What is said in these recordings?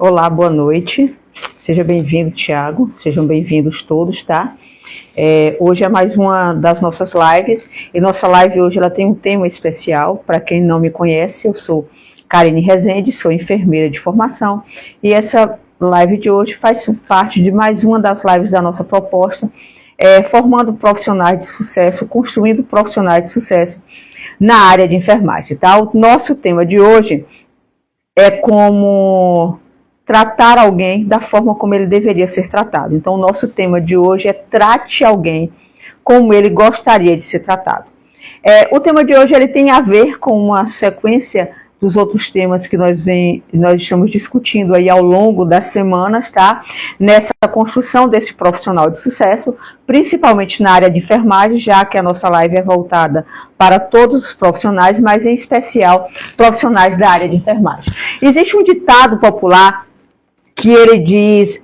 Olá, boa noite. Seja bem-vindo, Thiago. Sejam bem-vindos todos, tá? Hoje é mais uma das nossas lives. E nossa live hoje ela tem um tema especial. Para quem não me conhece, eu sou Karine Rezende, sou enfermeira de formação. E essa live de hoje faz parte de mais uma das lives da nossa proposta, formando profissionais de sucesso, construindo profissionais de sucesso na área de enfermagem, tá? O nosso tema de hoje é como tratar alguém da forma como ele deveria ser tratado. Então, o nosso tema de hoje é trate alguém como ele gostaria de ser tratado. O tema de hoje ele tem a ver com uma sequência dos outros temas que nós estamos discutindo aí ao longo das semanas, tá? Nessa construção desse profissional de sucesso, principalmente na área de enfermagem, já que a nossa live é voltada para todos os profissionais, mas em especial profissionais da área de enfermagem. Existe um ditado popular que ele diz,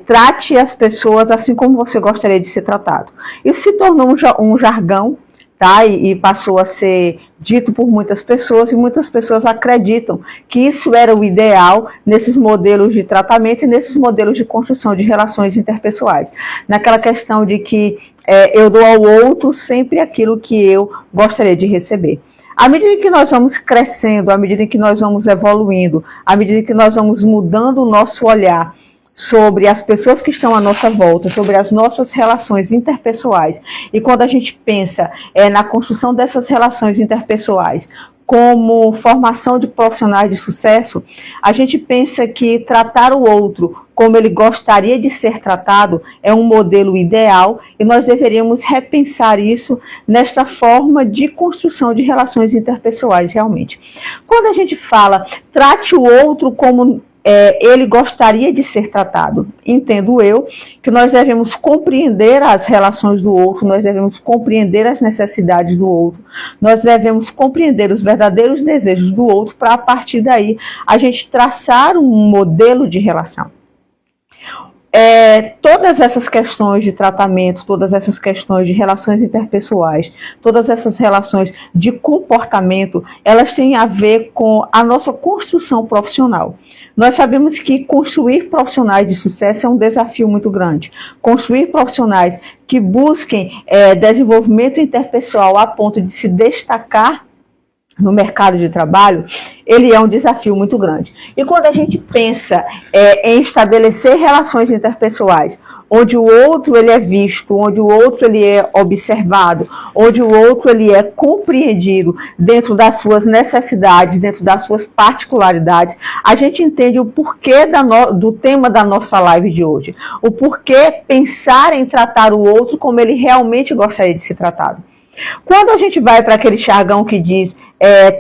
trate as pessoas assim como você gostaria de ser tratado. Isso se tornou um jargão, tá? E passou a ser dito por muitas pessoas, e muitas pessoas acreditam que isso era o ideal nesses modelos de tratamento e nesses modelos de construção de relações interpessoais. Naquela questão de que eu dou ao outro sempre aquilo que eu gostaria de receber. À medida que nós vamos crescendo, à medida que nós vamos evoluindo, à medida que nós vamos mudando o nosso olhar sobre as pessoas que estão à nossa volta, sobre as nossas relações interpessoais, e quando a gente pensa na construção dessas relações interpessoais como formação de profissionais de sucesso, a gente pensa que tratar o outro como ele gostaria de ser tratado é um modelo ideal, e nós deveríamos repensar isso nesta forma de construção de relações interpessoais realmente. Quando a gente fala trate o outro como ele gostaria de ser tratado, entendo eu que nós devemos compreender as relações do outro, nós devemos compreender as necessidades do outro, nós devemos compreender os verdadeiros desejos do outro para, a partir daí, a gente traçar um modelo de relação. Todas essas questões de tratamento, todas essas questões de relações interpessoais, todas essas relações de comportamento, elas têm a ver com a nossa construção profissional. Nós sabemos que construir profissionais de sucesso é um desafio muito grande. Construir profissionais que busquem desenvolvimento interpessoal a ponto de se destacar no mercado de trabalho, ele é um desafio muito grande. E quando a gente pensa em estabelecer relações interpessoais, onde o outro ele é visto, onde o outro ele é observado, onde o outro ele é compreendido dentro das suas necessidades, dentro das suas particularidades, a gente entende o porquê do tema da nossa live de hoje. O porquê pensar em tratar o outro como ele realmente gostaria de ser tratado. Quando a gente vai para aquele jargão que diz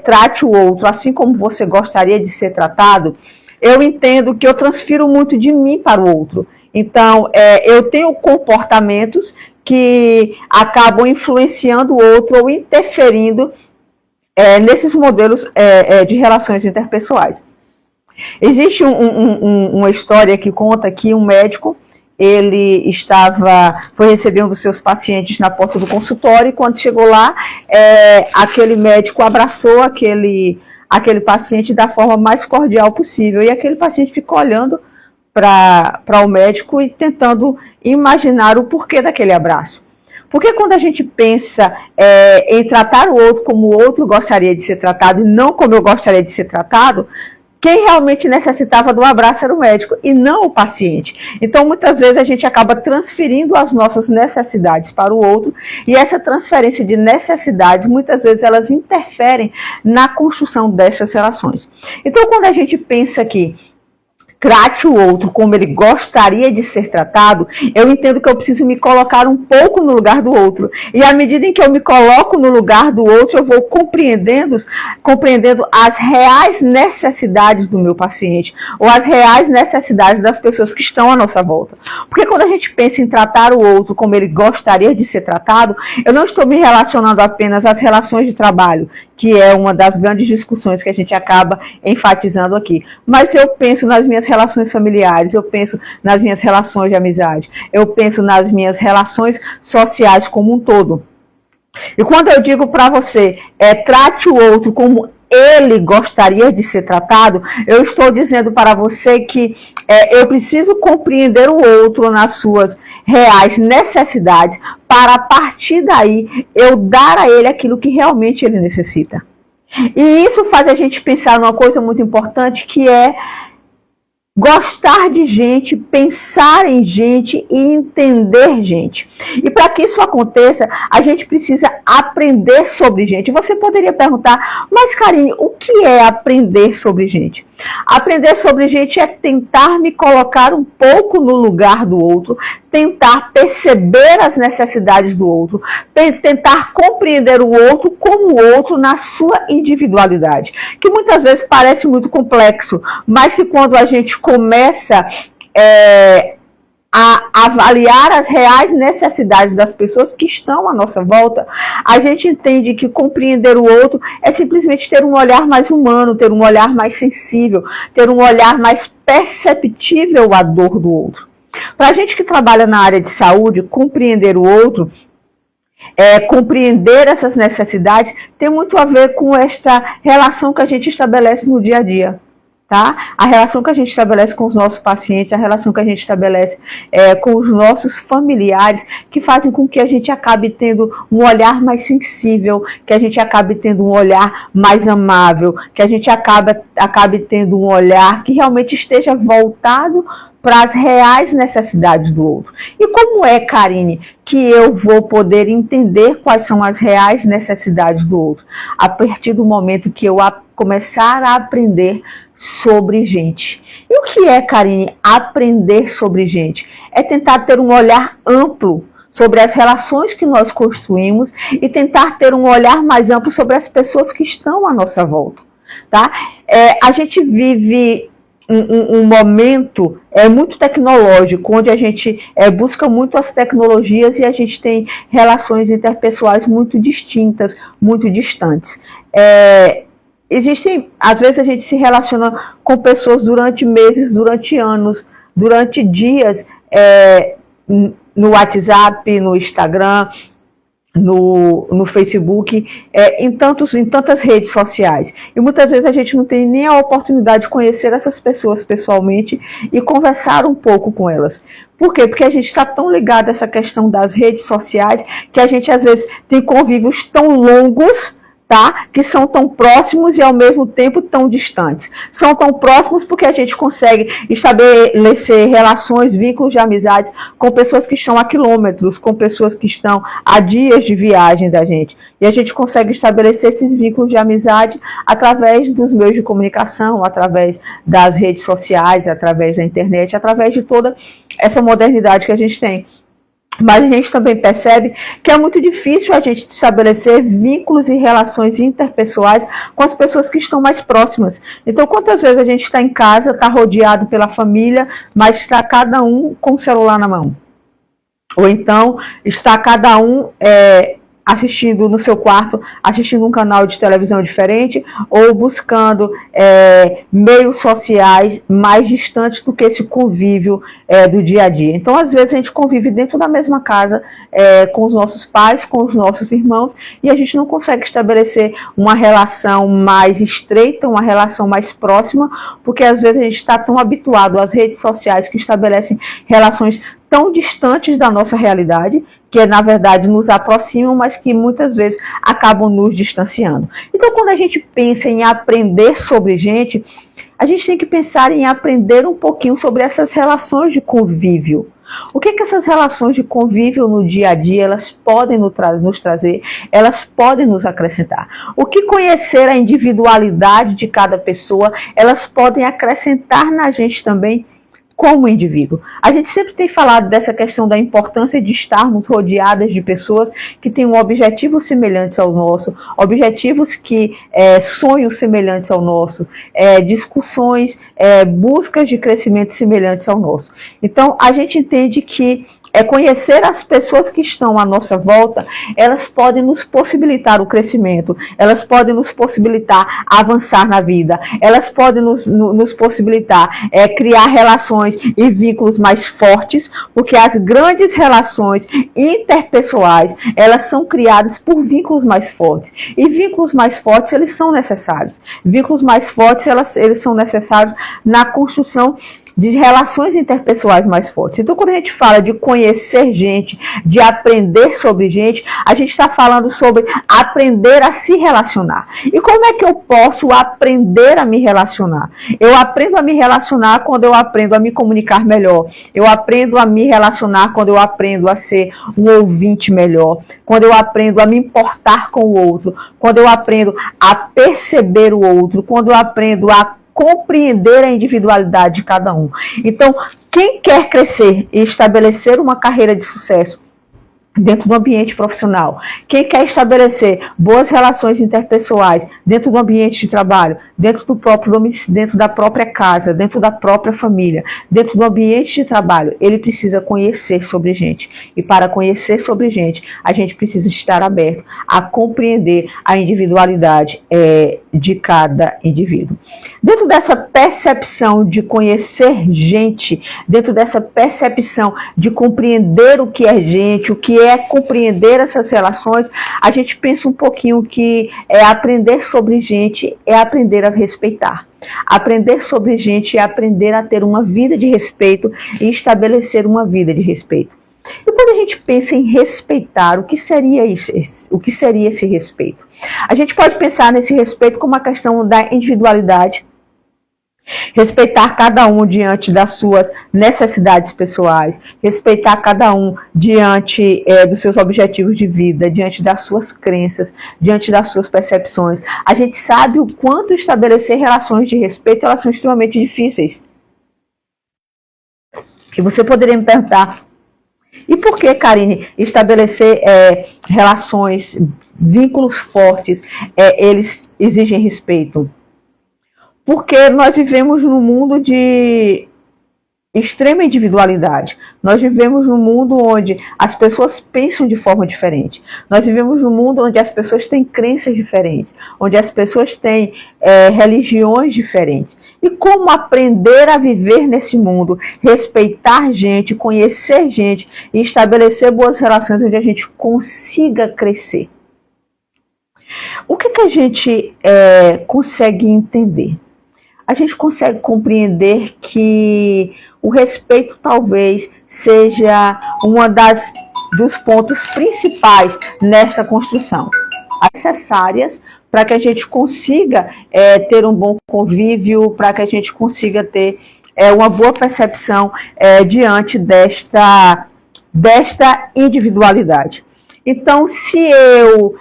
trate o outro assim como você gostaria de ser tratado, eu entendo que eu transfiro muito de mim para o outro. Então, eu tenho comportamentos que acabam influenciando o outro ou interferindo nesses modelos de relações interpessoais. Existe uma história que conta que um médico, ele foi receber um dos seus pacientes na porta do consultório, e quando chegou lá, aquele médico abraçou aquele paciente da forma mais cordial possível, e aquele paciente ficou olhando para o médico e tentando imaginar o porquê daquele abraço. Porque quando a gente pensa em tratar o outro como o outro gostaria de ser tratado e não como eu gostaria de ser tratado, quem realmente necessitava do abraço era o médico e não o paciente. Então, muitas vezes, a gente acaba transferindo as nossas necessidades para o outro, e essa transferência de necessidades, muitas vezes, elas interferem na construção dessas relações. Então, quando a gente pensa que trate o outro como ele gostaria de ser tratado, eu entendo que eu preciso me colocar um pouco no lugar do outro. E à medida em que eu me coloco no lugar do outro, eu vou compreendendo as reais necessidades do meu paciente, ou as reais necessidades das pessoas que estão à nossa volta. Porque quando a gente pensa em tratar o outro como ele gostaria de ser tratado, eu não estou me relacionando apenas às relações de trabalho, que é uma das grandes discussões que a gente acaba enfatizando aqui. Mas eu penso nas minhas relações familiares, eu penso nas minhas relações de amizade, eu penso nas minhas relações sociais como um todo. E quando eu digo para você, trate o outro como ele gostaria de ser tratado, eu estou dizendo para você que eu preciso compreender o outro nas suas reais necessidades, para a partir daí eu dar a ele aquilo que realmente ele necessita. E isso faz a gente pensar numa coisa muito importante, que é gostar de gente, pensar em gente e entender gente. E para que isso aconteça, a gente precisa aprender sobre gente. Você poderia perguntar, mas Karine, o que é aprender sobre gente? Aprender sobre gente é tentar me colocar um pouco no lugar do outro, tentar perceber as necessidades do outro, tentar compreender o outro como o outro na sua individualidade, que muitas vezes parece muito complexo, mas que quando a gente começa a avaliar as reais necessidades das pessoas que estão à nossa volta, a gente entende que compreender o outro é simplesmente ter um olhar mais humano, ter um olhar mais sensível, ter um olhar mais perceptível à dor do outro. Para a gente que trabalha na área de saúde, compreender o outro, compreender essas necessidades, tem muito a ver com esta relação que a gente estabelece no dia a dia. Tá? A relação que a gente estabelece com os nossos pacientes, a relação que a gente estabelece com os nossos familiares, que fazem com que a gente acabe tendo um olhar mais sensível, que a gente acabe tendo um olhar mais amável, que a gente acabe tendo um olhar que realmente esteja voltado para as reais necessidades do outro. E como é, Karine, que eu vou poder entender quais são as reais necessidades do outro? A partir do momento que eu começar a aprender sobre gente. E o que é, Karine, aprender sobre gente? É tentar ter um olhar amplo sobre as relações que nós construímos e tentar ter um olhar mais amplo sobre as pessoas que estão à nossa volta. Tá? A gente vive um momento muito tecnológico, onde a gente busca muito as tecnologias e a gente tem relações interpessoais muito distintas, muito distantes. Existem, às vezes a gente se relaciona com pessoas durante meses, durante anos, durante dias, no WhatsApp, no Instagram, no Facebook, em tantas redes sociais. E muitas vezes a gente não tem nem a oportunidade de conhecer essas pessoas pessoalmente e conversar um pouco com elas. Por quê? Porque a gente está tão ligado a essa questão das redes sociais que a gente às vezes tem convívios tão longos, tá? Que são tão próximos e ao mesmo tempo tão distantes. São tão próximos porque a gente consegue estabelecer relações, vínculos de amizades com pessoas que estão a quilômetros, com pessoas que estão a dias de viagem da gente. E a gente consegue estabelecer esses vínculos de amizade através dos meios de comunicação, através das redes sociais, através da internet, através de toda essa modernidade que a gente tem. Mas a gente também percebe que é muito difícil a gente estabelecer vínculos e relações interpessoais com as pessoas que estão mais próximas. Então, quantas vezes a gente está em casa, está rodeado pela família, mas está cada um com o celular na mão? Ou então está cada um assistindo no seu quarto, assistindo um canal de televisão diferente, ou buscando meios sociais mais distantes do que esse convívio do dia a dia. Então, às vezes, a gente convive dentro da mesma casa com os nossos pais, com os nossos irmãos, e a gente não consegue estabelecer uma relação mais estreita, uma relação mais próxima, porque às vezes a gente está tão habituado às redes sociais que estabelecem relações tão distantes da nossa realidade, que na verdade nos aproximam, mas que muitas vezes acabam nos distanciando. Então, quando a gente pensa em aprender sobre gente, a gente tem que pensar em aprender um pouquinho sobre essas relações de convívio. O que essas relações de convívio no dia a dia elas podem nos trazer, elas podem nos acrescentar. O que conhecer a individualidade de cada pessoa, elas podem acrescentar na gente também como indivíduo. A gente sempre tem falado dessa questão da importância de estarmos rodeadas de pessoas que têm objetivos semelhantes ao nosso, objetivos sonhos semelhantes ao nosso, discussões, buscas de crescimento semelhantes ao nosso. Então, a gente entende que conhecer as pessoas que estão à nossa volta, elas podem nos possibilitar o crescimento, elas podem nos possibilitar avançar na vida, elas podem nos possibilitar criar relações e vínculos mais fortes, porque as grandes relações interpessoais, elas são criadas por vínculos mais fortes, e vínculos mais fortes, eles são necessários, vínculos mais fortes, eles são necessários na construção de relações interpessoais mais fortes. Então, quando a gente fala de conhecer gente, de aprender sobre gente, a gente está falando sobre aprender a se relacionar. E como é que eu posso aprender a me relacionar? Eu aprendo a me relacionar quando eu aprendo a me comunicar melhor. Eu aprendo a me relacionar quando eu aprendo a ser um ouvinte melhor. Quando eu aprendo a me importar com o outro. Quando eu aprendo a perceber o outro. Quando eu aprendo a compreender a individualidade de cada um. Então, quem quer crescer e estabelecer uma carreira de sucesso dentro do ambiente profissional, quem quer estabelecer boas relações interpessoais dentro do ambiente de trabalho, dentro do próprio domicílio, dentro da própria casa, dentro da própria família, dentro do ambiente de trabalho, ele precisa conhecer sobre gente. E para conhecer sobre gente, a gente precisa estar aberto a compreender a individualidade de cada indivíduo. Dentro dessa percepção de conhecer gente, dentro dessa percepção de compreender o que é gente, o que é compreender essas relações, a gente pensa um pouquinho que aprender sobre gente é aprender a respeitar. Aprender sobre gente é aprender a ter uma vida de respeito e estabelecer uma vida de respeito. E quando a gente pensa em respeitar, o que seria isso? O que seria esse respeito? A gente pode pensar nesse respeito como uma questão da individualidade, respeitar cada um diante das suas necessidades pessoais, respeitar cada um diante dos seus objetivos de vida, diante das suas crenças, diante das suas percepções. A gente sabe o quanto estabelecer relações de respeito, elas são extremamente difíceis. Que você poderia me perguntar, e por que, Karine, estabelecer relações, vínculos fortes, eles exigem respeito? Porque nós vivemos num mundo de extrema individualidade. Nós vivemos num mundo onde as pessoas pensam de forma diferente. Nós vivemos num mundo onde as pessoas têm crenças diferentes, onde as pessoas têm religiões diferentes. E como aprender a viver nesse mundo, respeitar gente, conhecer gente e estabelecer boas relações onde a gente consiga crescer? O que a gente consegue entender? A gente consegue compreender que o respeito talvez seja dos pontos principais nessa construção, necessárias para que a gente consiga ter um bom convívio, para que a gente consiga ter uma boa percepção diante desta individualidade. Então, se eu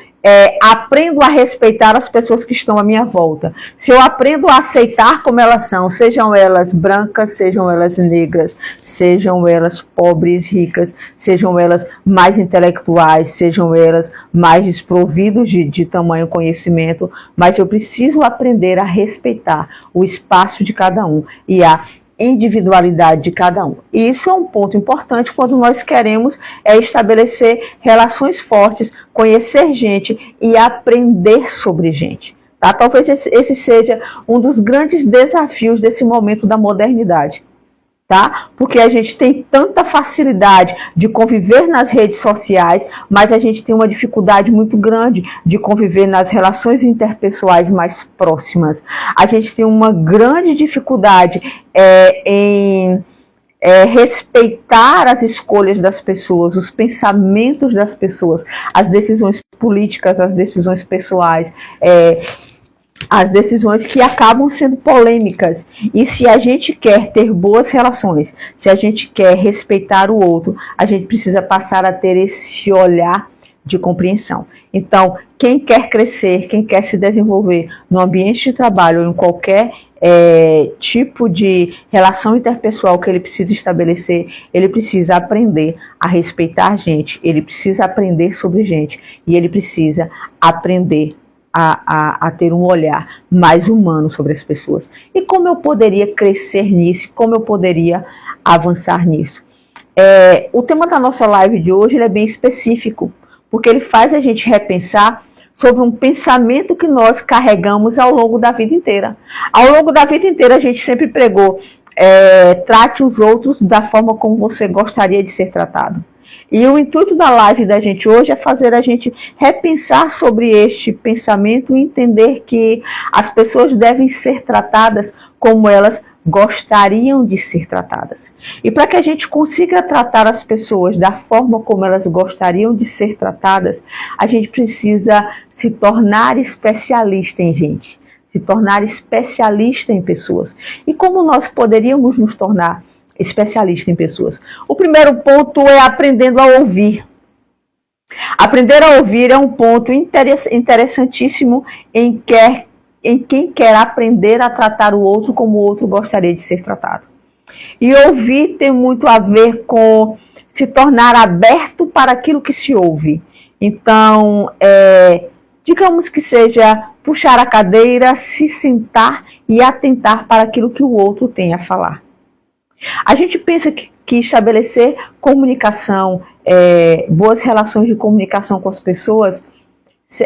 aprendo a respeitar as pessoas que estão à minha volta, se eu aprendo a aceitar como elas são, sejam elas brancas, sejam elas negras, sejam elas pobres, ricas, sejam elas mais intelectuais, sejam elas mais desprovidos de tamanho conhecimento, mas eu preciso aprender a respeitar o espaço de cada um e a individualidade de cada um. E isso é um ponto importante quando nós queremos estabelecer relações fortes, conhecer gente e aprender sobre gente. Tá? Talvez esse seja um dos grandes desafios desse momento da modernidade. Tá? Porque a gente tem tanta facilidade de conviver nas redes sociais, mas a gente tem uma dificuldade muito grande de conviver nas relações interpessoais mais próximas. A gente tem uma grande dificuldade em respeitar as escolhas das pessoas, os pensamentos das pessoas, as decisões políticas, as decisões pessoais, as decisões que acabam sendo polêmicas. E se a gente quer ter boas relações, se a gente quer respeitar o outro, a gente precisa passar a ter esse olhar de compreensão. Então, quem quer crescer, quem quer se desenvolver no ambiente de trabalho ou em qualquer tipo de relação interpessoal que ele precisa estabelecer, ele precisa aprender a respeitar gente, ele precisa aprender sobre gente e ele precisa aprender a ter um olhar mais humano sobre as pessoas. E como eu poderia crescer nisso? Como eu poderia avançar nisso? O tema da nossa live de hoje ele é bem específico, porque ele faz a gente repensar sobre um pensamento que nós carregamos ao longo da vida inteira. Ao longo da vida inteira a gente sempre pregou, trate os outros da forma como você gostaria de ser tratado. E o intuito da live da gente hoje é fazer a gente repensar sobre este pensamento e entender que as pessoas devem ser tratadas como elas gostariam de ser tratadas. E para que a gente consiga tratar as pessoas da forma como elas gostariam de ser tratadas, a gente precisa se tornar especialista em gente, se tornar especialista em pessoas. E como nós poderíamos nos tornar especialista em pessoas? O primeiro ponto é aprendendo a ouvir. Aprender a ouvir é um ponto interessantíssimo em quem quer aprender a tratar o outro como o outro gostaria de ser tratado. E ouvir tem muito a ver com se tornar aberto para aquilo que se ouve. Então, digamos que seja puxar a cadeira, se sentar e atentar para aquilo que o outro tem a falar. A gente pensa que estabelecer comunicação, boas relações de comunicação com as pessoas,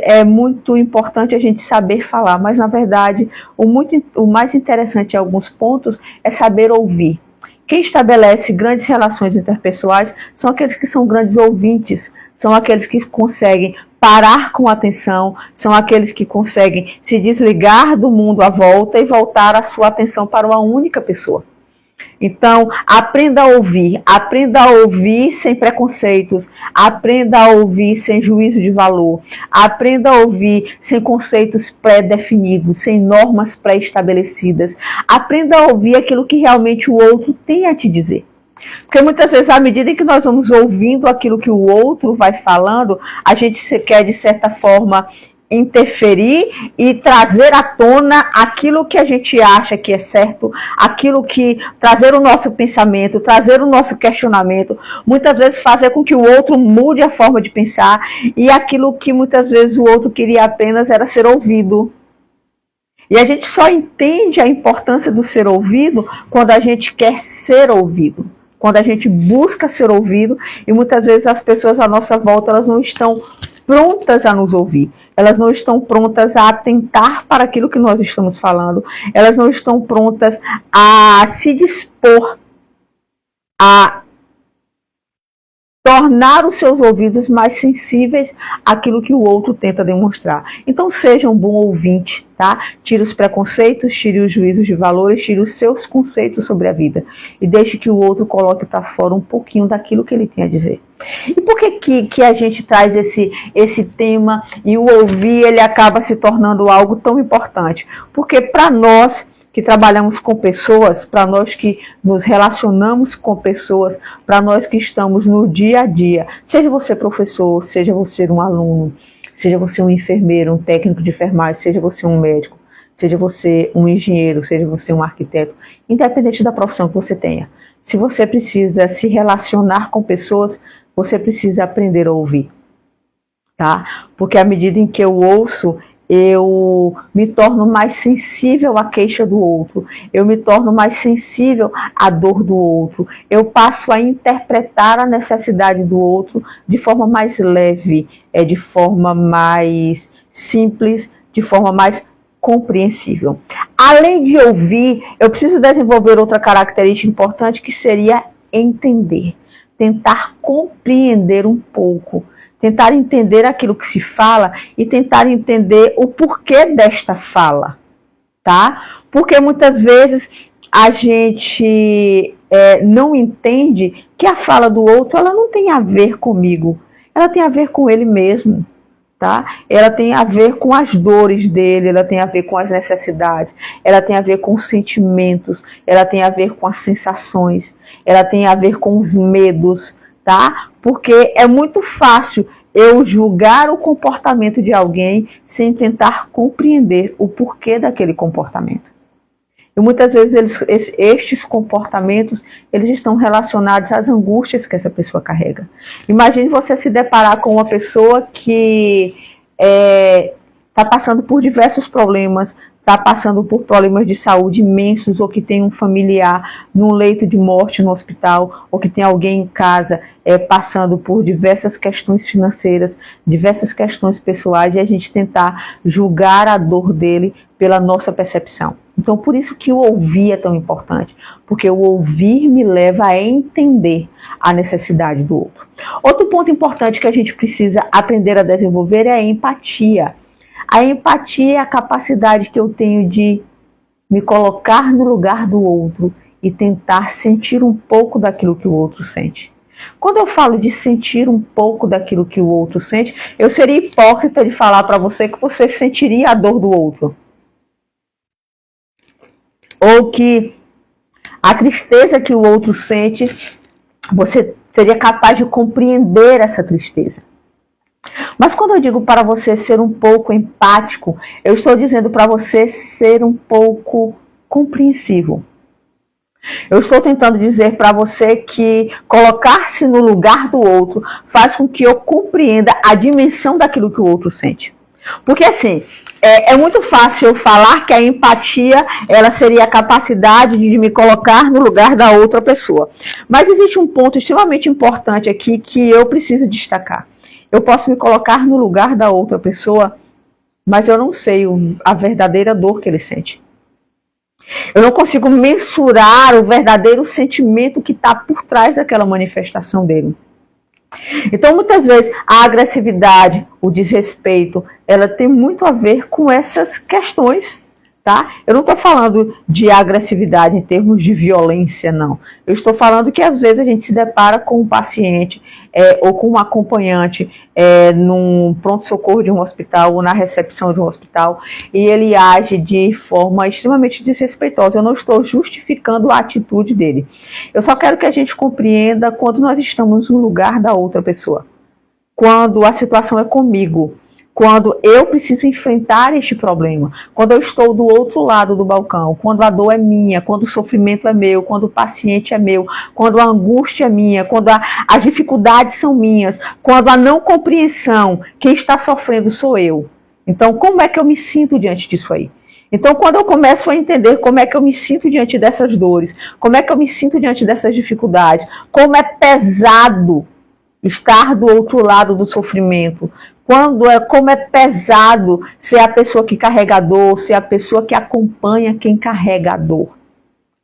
é muito importante a gente saber falar, mas na verdade o mais interessante em alguns pontos é saber ouvir. Quem estabelece grandes relações interpessoais são aqueles que são grandes ouvintes, são aqueles que conseguem parar com atenção, são aqueles que conseguem se desligar do mundo à volta e voltar a sua atenção para uma única pessoa. Então, aprenda a ouvir sem preconceitos, aprenda a ouvir sem juízo de valor, aprenda a ouvir sem conceitos pré-definidos, sem normas pré-estabelecidas, aprenda a ouvir aquilo que realmente o outro tem a te dizer. Porque muitas vezes, à medida em que nós vamos ouvindo aquilo que o outro vai falando, a gente quer, de certa forma, interferir e trazer à tona aquilo que a gente acha que é certo, aquilo que trazer o nosso pensamento, trazer o nosso questionamento, muitas vezes fazer com que o outro mude a forma de pensar, e aquilo que muitas vezes o outro queria apenas era ser ouvido. E a gente só entende a importância do ser ouvido quando a gente quer ser ouvido, quando a gente busca ser ouvido, e muitas vezes as pessoas à nossa volta elas não estão prontas a nos ouvir. Elas não estão prontas a atentar para aquilo que nós estamos falando. Elas não estão prontas a se dispor a tornar os seus ouvidos mais sensíveis àquilo que o outro tenta demonstrar. Então seja um bom ouvinte, tá? Tire os preconceitos, tire os juízos de valores, tire os seus conceitos sobre a vida e deixe que o outro coloque para fora um pouquinho daquilo que ele tem a dizer. E por que a gente traz esse tema e o ouvir ele acaba se tornando algo tão importante? Porque para nós que trabalhamos com pessoas, para nós que nos relacionamos com pessoas, para nós que estamos no dia a dia, seja você professor, seja você um aluno, seja você um enfermeiro, um técnico de enfermagem, seja você um médico, seja você um engenheiro, seja você um arquiteto, independente da profissão que você tenha. Se você precisa se relacionar com pessoas, você precisa aprender a ouvir, tá? Porque à medida em que eu ouço, eu me torno mais sensível à queixa do outro, eu me torno mais sensível à dor do outro, eu passo a interpretar a necessidade do outro de forma mais leve, de forma mais simples, de forma mais compreensível. Além de ouvir, eu preciso desenvolver outra característica importante que seria entender, tentar compreender um pouco, tentar entender aquilo que se fala e tentar entender o porquê desta fala, tá? Porque muitas vezes a gente não entende que a fala do outro ela não tem a ver comigo, ela tem a ver com ele mesmo, tá? Ela tem a ver com as dores dele, ela tem a ver com as necessidades, ela tem a ver com os sentimentos, ela tem a ver com as sensações, ela tem a ver com os medos, tá? Porque é muito fácil eu julgar o comportamento de alguém sem tentar compreender o porquê daquele comportamento. E muitas vezes estes comportamentos eles estão relacionados às angústias que essa pessoa carrega. Imagine você se deparar com uma pessoa que está passando por diversos problemas, está passando por problemas de saúde imensos, ou que tem um familiar num leito de morte no hospital, ou que tem alguém em casa passando por diversas questões financeiras, diversas questões pessoais, e a gente tentar julgar a dor dele pela nossa percepção. Então, por isso que o ouvir é tão importante, porque o ouvir me leva a entender a necessidade do outro. Outro ponto importante que a gente precisa aprender a desenvolver é a empatia. A empatia é a capacidade que eu tenho de me colocar no lugar do outro e tentar sentir um pouco daquilo que o outro sente. Quando eu falo de sentir um pouco daquilo que o outro sente, eu seria hipócrita de falar para você que você sentiria a dor do outro. Ou que a tristeza que o outro sente, você seria capaz de compreender essa tristeza. Mas quando eu digo para você ser um pouco empático, eu estou dizendo para você ser um pouco compreensivo. Eu estou tentando dizer para você que colocar-se no lugar do outro faz com que eu compreenda a dimensão daquilo que o outro sente. Porque assim, é muito fácil eu falar que a empatia ela seria a capacidade de me colocar no lugar da outra pessoa. Mas existe um ponto extremamente importante aqui que eu preciso destacar. Eu posso me colocar no lugar da outra pessoa, mas eu não sei a verdadeira dor que ele sente. Eu não consigo mensurar o verdadeiro sentimento que está por trás daquela manifestação dele. Então, muitas vezes, a agressividade, o desrespeito, ela tem muito a ver com essas questões, tá? Eu não estou falando de agressividade em termos de violência, não. Eu estou falando que, às vezes, a gente se depara com um paciente ou com um acompanhante num pronto-socorro de um hospital ou na recepção de um hospital e ele age de forma extremamente desrespeitosa. Eu não estou justificando a atitude dele. Eu só quero que a gente compreenda quando nós estamos no lugar da outra pessoa. Quando a situação é comigo. Quando eu preciso enfrentar este problema, quando eu estou do outro lado do balcão, quando a dor é minha, quando o sofrimento é meu, quando o paciente é meu, quando a angústia é minha, quando as dificuldades são minhas, quando a não compreensão, quem está sofrendo sou eu. Então, como é que eu me sinto diante disso aí? Então, quando eu começo a entender como é que eu me sinto diante dessas dores, como é que eu me sinto diante dessas dificuldades, como é pesado estar do outro lado do sofrimento, como é pesado ser a pessoa que carrega a dor, ser a pessoa que acompanha quem carrega a dor.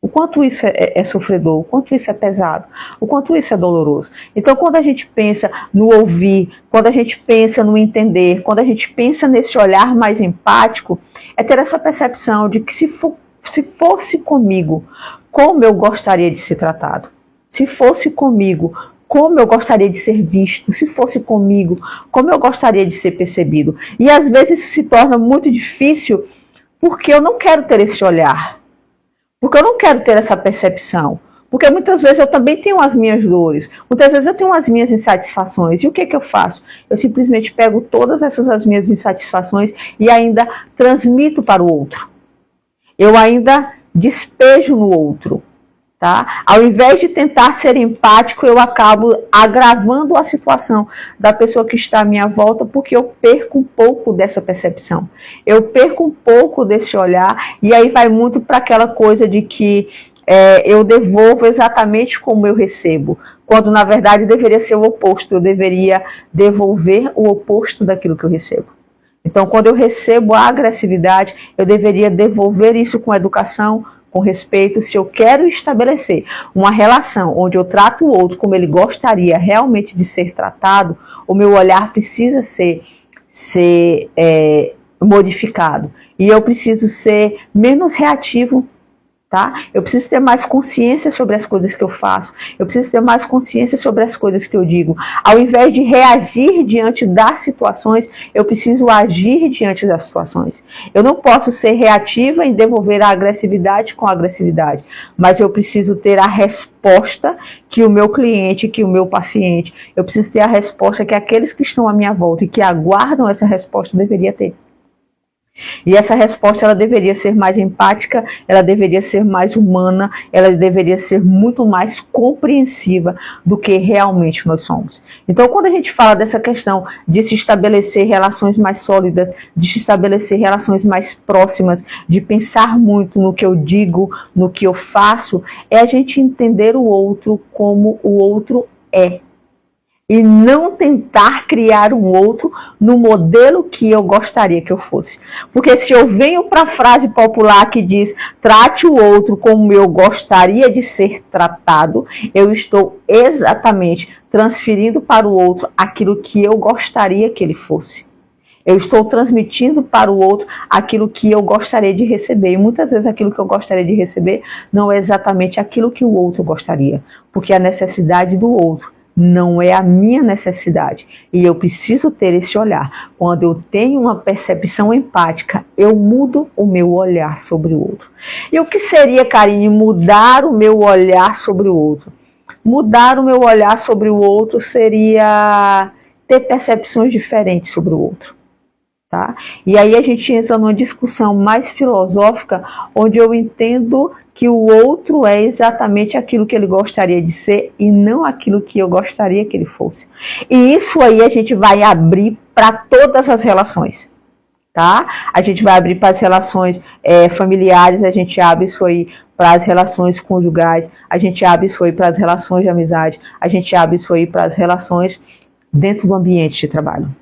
O quanto isso é sofredor, o quanto isso é pesado, o quanto isso é doloroso. Então, quando a gente pensa no ouvir, quando a gente pensa no entender, quando a gente pensa nesse olhar mais empático, é ter essa percepção de que se fosse comigo, como eu gostaria de ser tratado. Se fosse comigo, como eu gostaria de ser visto, se fosse comigo, como eu gostaria de ser percebido. E às vezes isso se torna muito difícil porque eu não quero ter esse olhar, porque eu não quero ter essa percepção, porque muitas vezes eu também tenho as minhas dores, muitas vezes eu tenho as minhas insatisfações. E o que eu faço? Eu simplesmente pego todas essas as minhas insatisfações e ainda transmito para o outro. Eu ainda despejo no outro. Tá? Ao invés de tentar ser empático, eu acabo agravando a situação da pessoa que está à minha volta, porque eu perco um pouco dessa percepção. Eu perco um pouco desse olhar, e aí vai muito para aquela coisa de que eu devolvo exatamente como eu recebo, quando na verdade deveria ser o oposto. Eu deveria devolver o oposto daquilo que eu recebo. Então, quando eu recebo a agressividade, eu deveria devolver isso com educação, com respeito. Se eu quero estabelecer uma relação onde eu trato o outro como ele gostaria realmente de ser tratado, o meu olhar precisa ser modificado. E eu preciso ser menos reativo, tá? Eu preciso ter mais consciência sobre as coisas que eu faço. Eu preciso ter mais consciência sobre as coisas que eu digo. Ao invés de reagir diante das situações, eu preciso agir diante das situações. Eu não posso ser reativa em devolver a agressividade com a agressividade, mas eu preciso ter a resposta que o meu cliente, que o meu paciente, eu preciso ter a resposta que aqueles que estão à minha volta e que aguardam essa resposta deveria ter. E essa resposta ela deveria ser mais empática, ela deveria ser mais humana, ela deveria ser muito mais compreensiva do que realmente nós somos. Então, quando a gente fala dessa questão de se estabelecer relações mais sólidas, de se estabelecer relações mais próximas, de pensar muito no que eu digo, no que eu faço, é a gente entender o outro como o outro é. E não tentar criar um outro no modelo que eu gostaria que eu fosse. Porque se eu venho para a frase popular que diz trate o outro como eu gostaria de ser tratado, eu estou exatamente transferindo para o outro aquilo que eu gostaria que ele fosse. Eu estou transmitindo para o outro aquilo que eu gostaria de receber. E muitas vezes aquilo que eu gostaria de receber não é exatamente aquilo que o outro gostaria. Porque a necessidade do outro não é a minha necessidade. E eu preciso ter esse olhar. Quando eu tenho uma percepção empática, eu mudo o meu olhar sobre o outro. E o que seria, Karine, mudar o meu olhar sobre o outro? Mudar o meu olhar sobre o outro seria ter percepções diferentes sobre o outro. Tá? E aí a gente entra numa discussão mais filosófica, onde eu entendo que o outro é exatamente aquilo que ele gostaria de ser e não aquilo que eu gostaria que ele fosse. E isso aí a gente vai abrir para todas as relações. Tá? A gente vai abrir para as relações familiares, a gente abre isso aí para as relações conjugais, a gente abre isso aí para as relações de amizade, a gente abre isso aí para as relações dentro do ambiente de trabalho.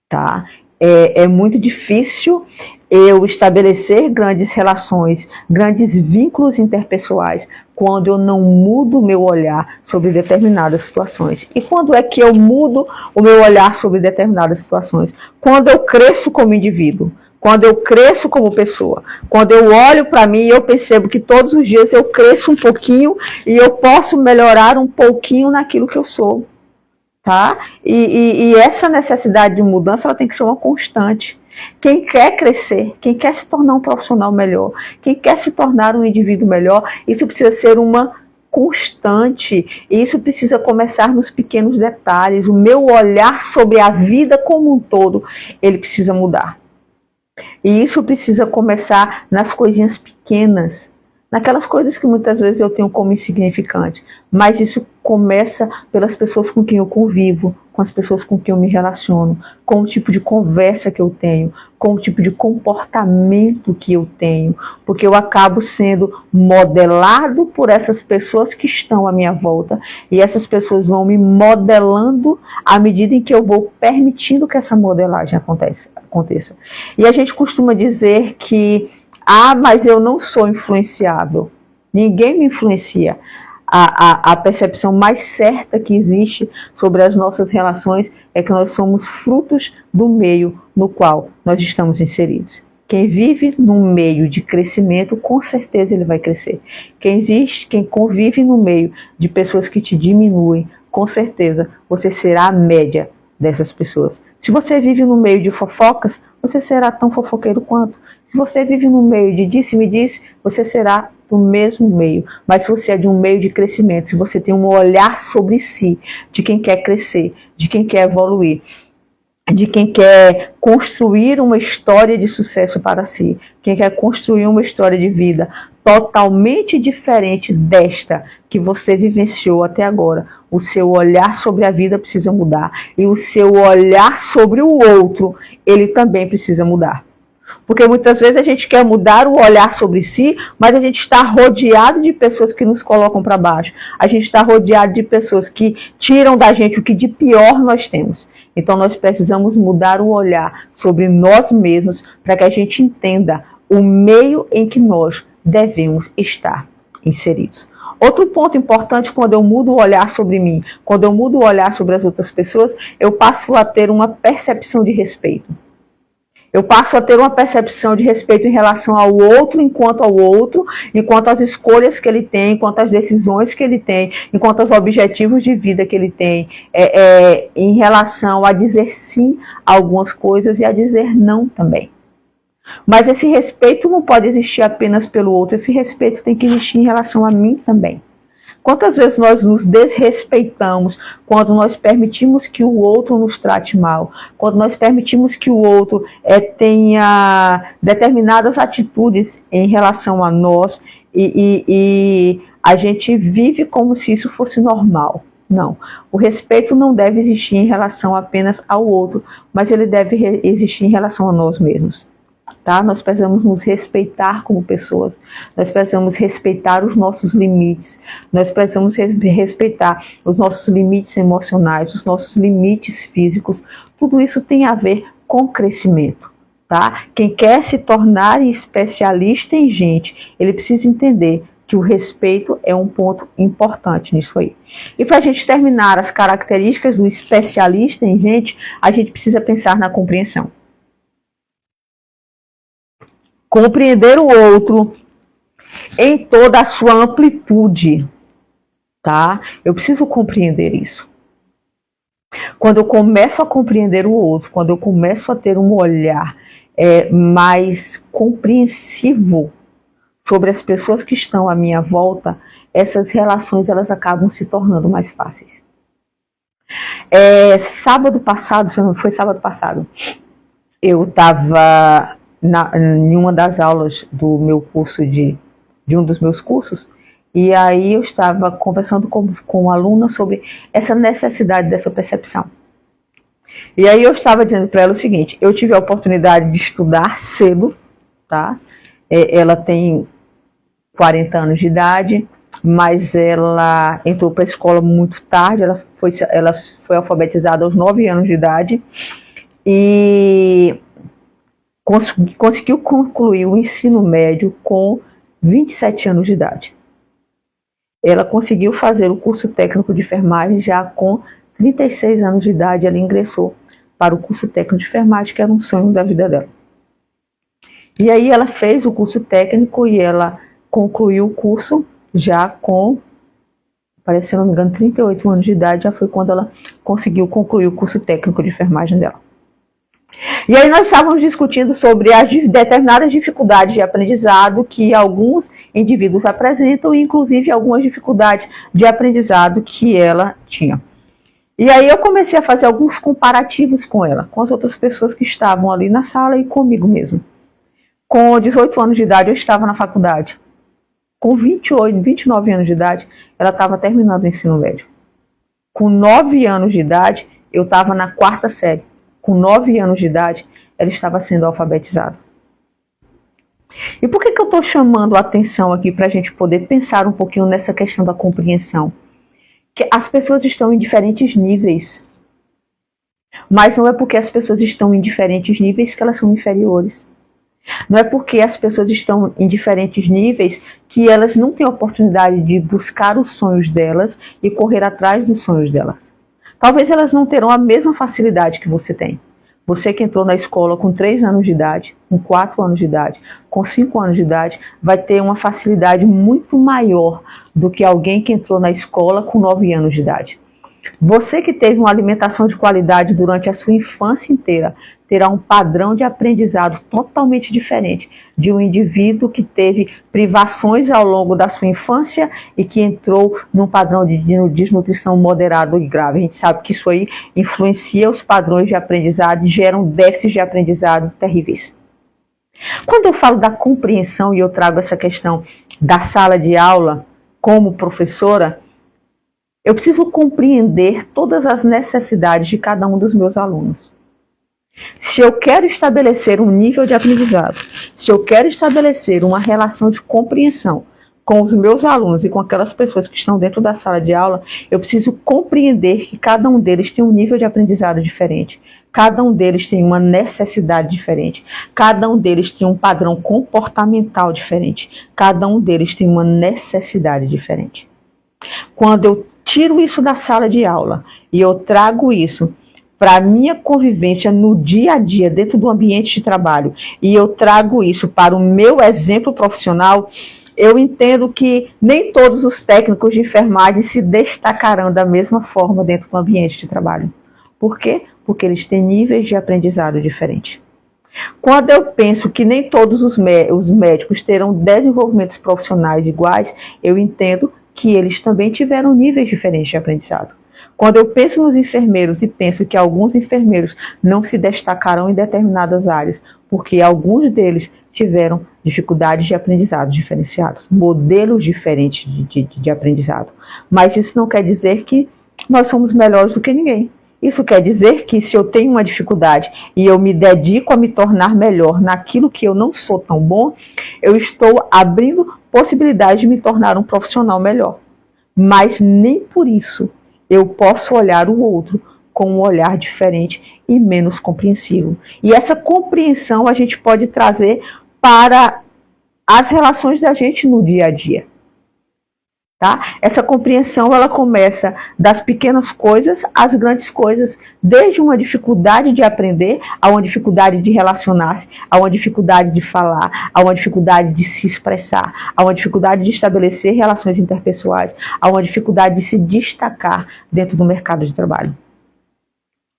Tá? É muito difícil eu estabelecer grandes relações, grandes vínculos interpessoais, quando eu não mudo o meu olhar sobre determinadas situações. E quando é que eu mudo o meu olhar sobre determinadas situações? Quando eu cresço como indivíduo, quando eu cresço como pessoa, quando eu olho para mim e eu percebo que todos os dias eu cresço um pouquinho e eu posso melhorar um pouquinho naquilo que eu sou. Tá? E essa necessidade de mudança ela tem que ser uma constante. Quem quer crescer, quem quer se tornar um profissional melhor, quem quer se tornar um indivíduo melhor, isso precisa ser uma constante. E isso precisa começar nos pequenos detalhes. O meu olhar sobre a vida como um todo, ele precisa mudar. E isso precisa começar nas coisinhas pequenas, naquelas coisas que muitas vezes eu tenho como insignificante, mas isso começa pelas pessoas com quem eu convivo, com as pessoas com quem eu me relaciono, com o tipo de conversa que eu tenho, com o tipo de comportamento que eu tenho, porque eu acabo sendo modelado por essas pessoas que estão à minha volta, e essas pessoas vão me modelando à medida em que eu vou permitindo que essa modelagem aconteça. E a gente costuma dizer que mas eu não sou influenciável. Ninguém me influencia. A percepção mais certa que existe sobre as nossas relações é que nós somos frutos do meio no qual nós estamos inseridos. Quem vive num meio de crescimento, com certeza ele vai crescer. Quem convive no meio de pessoas que te diminuem, com certeza você será a média dessas pessoas. Se você vive no meio de fofocas, você será tão fofoqueiro quanto. Se você vive no meio de disse-me-disse, você será do mesmo meio. Mas se você é de um meio de crescimento, se você tem um olhar sobre si, de quem quer crescer, de quem quer evoluir, de quem quer construir uma história de sucesso para si, quem quer construir uma história de vida totalmente diferente desta que você vivenciou até agora, o seu olhar sobre a vida precisa mudar. E o seu olhar sobre o outro, ele também precisa mudar. Porque muitas vezes a gente quer mudar o olhar sobre si, mas a gente está rodeado de pessoas que nos colocam para baixo. A gente está rodeado de pessoas que tiram da gente o que de pior nós temos. Então nós precisamos mudar o olhar sobre nós mesmos para que a gente entenda o meio em que nós devemos estar inseridos. Outro ponto importante, quando eu mudo o olhar sobre mim, quando eu mudo o olhar sobre as outras pessoas, eu passo a ter uma percepção de respeito. Eu passo a ter uma percepção de respeito em relação ao outro, enquanto às escolhas que ele tem, enquanto às decisões que ele tem, enquanto aos objetivos de vida que ele tem, em relação a dizer sim a algumas coisas e a dizer não também. Mas esse respeito não pode existir apenas pelo outro, esse respeito tem que existir em relação a mim também. Quantas vezes nós nos desrespeitamos quando nós permitimos que o outro nos trate mal, quando nós permitimos que o outro tenha determinadas atitudes em relação a nós e a gente vive como se isso fosse normal. Não, o respeito não deve existir em relação apenas ao outro, mas ele deve existir em relação a nós mesmos. Tá? Nós precisamos nos respeitar como pessoas, nós precisamos respeitar os nossos limites, nós precisamos respeitar os nossos limites emocionais, os nossos limites físicos. Tudo isso tem a ver com crescimento. Tá? Quem quer se tornar especialista em gente, ele precisa entender que o respeito é um ponto importante nisso aí. E para a gente terminar as características do especialista em gente, a gente precisa pensar na compreensão. Compreender o outro em toda a sua amplitude, tá? Eu preciso compreender isso. Quando eu começo a compreender o outro, quando eu começo a ter um olhar mais compreensivo sobre as pessoas que estão à minha volta, essas relações elas acabam se tornando mais fáceis. Sábado passado, se não foi sábado passado, eu estava em uma das aulas do meu curso de um dos meus cursos, e aí eu estava conversando com uma aluna sobre essa necessidade dessa percepção. E aí eu estava dizendo para ela o seguinte: eu tive a oportunidade de estudar cedo, tá? Ela tem 40 anos de idade, mas ela entrou para a escola muito tarde, ela foi alfabetizada aos 9 anos de idade, e conseguiu concluir o ensino médio com 27 anos de idade. Ela conseguiu fazer o curso técnico de enfermagem já com 36 anos de idade. Ela ingressou para o curso técnico de enfermagem, que era um sonho da vida dela. E aí ela fez o curso técnico e ela concluiu o curso já com, parece, se não me engano, 38 anos de idade. Já foi quando ela conseguiu concluir o curso técnico de enfermagem dela. E aí nós estávamos discutindo sobre as determinadas dificuldades de aprendizado que alguns indivíduos apresentam, e inclusive algumas dificuldades de aprendizado que ela tinha. E aí eu comecei a fazer alguns comparativos com ela, com as outras pessoas que estavam ali na sala e comigo mesmo. Com 18 anos de idade eu estava na faculdade. Com 28, 29 anos de idade, ela estava terminando o ensino médio. Com 9 anos de idade, eu estava na 4ª série. Com 9 anos de idade, ela estava sendo alfabetizada. E por que eu estou chamando a atenção aqui para a gente poder pensar um pouquinho nessa questão da compreensão? Que as pessoas estão em diferentes níveis. Mas não é porque as pessoas estão em diferentes níveis que elas são inferiores. Não é porque as pessoas estão em diferentes níveis que elas não têm a oportunidade de buscar os sonhos delas e correr atrás dos sonhos delas. Talvez elas não terão a mesma facilidade que você tem. Você que entrou na escola com 3 anos de idade, com 4 anos de idade, com 5 anos de idade, vai ter uma facilidade muito maior do que alguém que entrou na escola com 9 anos de idade. Você que teve uma alimentação de qualidade durante a sua infância inteira, terá um padrão de aprendizado totalmente diferente de um indivíduo que teve privações ao longo da sua infância e que entrou num padrão de desnutrição moderado e grave. A gente sabe que isso aí influencia os padrões de aprendizado e geram déficits de aprendizado terríveis. Quando eu falo da compreensão e eu trago essa questão da sala de aula como professora, eu preciso compreender todas as necessidades de cada um dos meus alunos. Se eu quero estabelecer um nível de aprendizado, se eu quero estabelecer uma relação de compreensão com os meus alunos e com aquelas pessoas que estão dentro da sala de aula, eu preciso compreender que cada um deles tem um nível de aprendizado diferente. Cada um deles tem uma necessidade diferente. Cada um deles tem um padrão comportamental diferente. Cada um deles tem uma necessidade diferente. Quando eu tiro isso da sala de aula e eu trago isso para a minha convivência no dia a dia, dentro do ambiente de trabalho, e eu trago isso para o meu exemplo profissional, eu entendo que nem todos os técnicos de enfermagem se destacarão da mesma forma dentro do ambiente de trabalho. Por quê? Porque eles têm níveis de aprendizado diferentes. Quando eu penso que nem todos os médicos terão desenvolvimentos profissionais iguais, eu entendo que eles também tiveram níveis diferentes de aprendizado. Quando eu penso nos enfermeiros e penso que alguns enfermeiros não se destacarão em determinadas áreas, porque alguns deles tiveram dificuldades de aprendizado diferenciados, modelos diferentes de aprendizado. Mas isso não quer dizer que nós somos melhores do que ninguém. Isso quer dizer que se eu tenho uma dificuldade e eu me dedico a me tornar melhor naquilo que eu não sou tão bom, eu estou abrindo possibilidade de me tornar um profissional melhor. Mas nem por isso eu posso olhar o outro com um olhar diferente e menos compreensivo. E essa compreensão a gente pode trazer para as relações da gente no dia a dia. Tá? Essa compreensão ela começa das pequenas coisas às grandes coisas, desde uma dificuldade de aprender, a uma dificuldade de relacionar-se, a uma dificuldade de falar, a uma dificuldade de se expressar, a uma dificuldade de estabelecer relações interpessoais, a uma dificuldade de se destacar dentro do mercado de trabalho.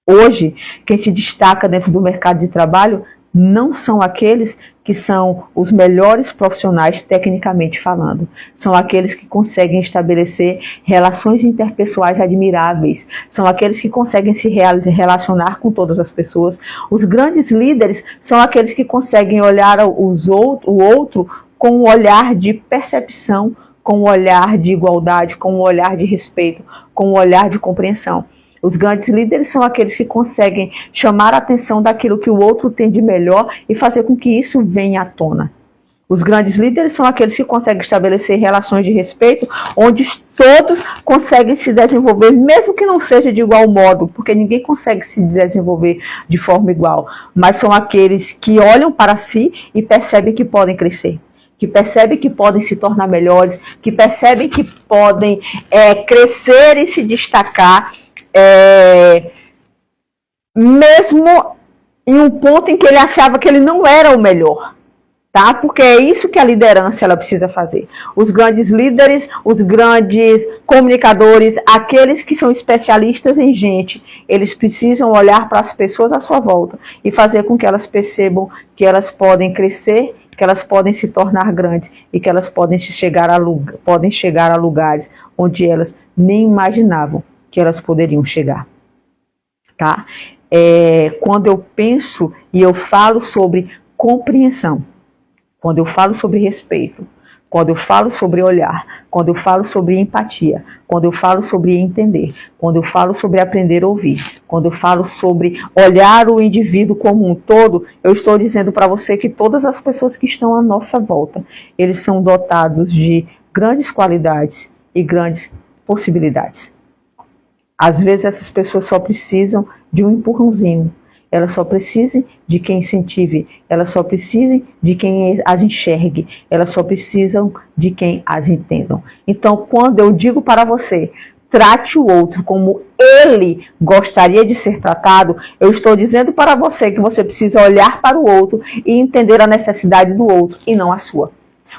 Hoje, quem se destaca dentro do mercado de trabalho não são aqueles que são os melhores profissionais tecnicamente falando. São aqueles que conseguem estabelecer relações interpessoais admiráveis. São aqueles que conseguem se relacionar com todas as pessoas. Os grandes líderes são aqueles que conseguem olhar o outro com um olhar de percepção, com um olhar de igualdade, com um olhar de respeito, com um olhar de compreensão. Os grandes líderes são aqueles que conseguem chamar a atenção daquilo que o outro tem de melhor e fazer com que isso venha à tona. Os grandes líderes são aqueles que conseguem estabelecer relações de respeito, onde todos conseguem se desenvolver, mesmo que não seja de igual modo, porque ninguém consegue se desenvolver de forma igual. Mas são aqueles que olham para si e percebem que podem crescer, que percebem que podem se tornar melhores, que percebem que podem crescer e se destacar, mesmo em um ponto em que ele achava que ele não era o melhor, tá? Porque é isso que a liderança ela precisa fazer. Os grandes líderes, os grandes comunicadores, aqueles que são especialistas em gente, eles precisam olhar para as pessoas à sua volta e fazer com que elas percebam que elas podem crescer, que elas podem se tornar grandes e que elas podem chegar a lugares onde elas nem imaginavam que elas poderiam chegar, tá? Quando eu penso e eu falo sobre compreensão, quando eu falo sobre respeito, quando eu falo sobre olhar, quando eu falo sobre empatia, quando eu falo sobre entender, quando eu falo sobre aprender a ouvir, quando eu falo sobre olhar o indivíduo como um todo, eu estou dizendo para você que todas as pessoas que estão à nossa volta, eles são dotados de grandes qualidades e grandes possibilidades. Às vezes essas pessoas só precisam de um empurrãozinho, elas só precisam de quem incentive, elas só precisam de quem as enxergue, elas só precisam de quem as entendam. Então, quando eu digo para você, trate o outro como ele gostaria de ser tratado, eu estou dizendo para você que você precisa olhar para o outro e entender a necessidade do outro e não a sua.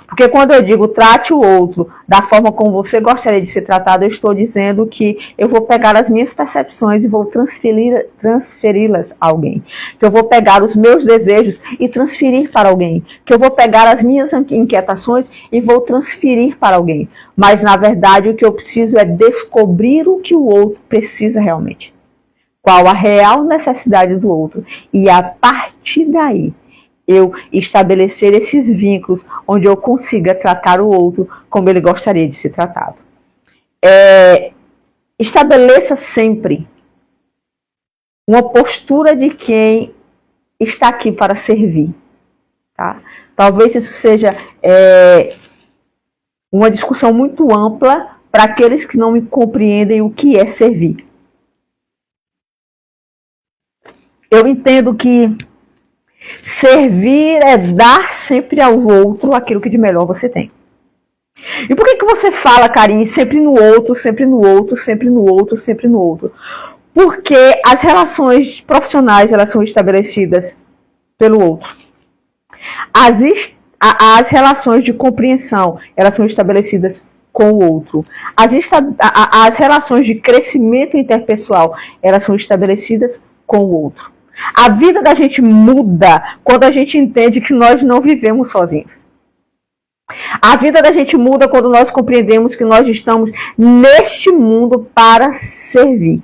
Porque quando eu digo trate o outro da forma como você gostaria de ser tratado, eu estou dizendo que eu vou pegar as minhas percepções e vou transferi-las a alguém. Que eu vou pegar os meus desejos e transferir para alguém. Que eu vou pegar as minhas inquietações e vou transferir para alguém. Mas, na verdade, o que eu preciso é descobrir o que o outro precisa realmente. Qual a real necessidade do outro. E a partir daí, eu estabelecer esses vínculos onde eu consiga tratar o outro como ele gostaria de ser tratado. Estabeleça sempre uma postura de quem está aqui para servir. Tá? Talvez isso seja uma discussão muito ampla para aqueles que não me compreendem o que é servir. Eu entendo que servir é dar sempre ao outro aquilo que de melhor você tem. E por que você fala, Karine, sempre no outro, sempre no outro, sempre no outro, sempre no outro? Porque as relações profissionais, elas são estabelecidas pelo outro. As relações de compreensão, elas são estabelecidas com o outro. As relações de crescimento interpessoal, elas são estabelecidas com o outro. A vida da gente muda quando a gente entende que nós não vivemos sozinhos. A vida da gente muda quando nós compreendemos que nós estamos neste mundo para servir.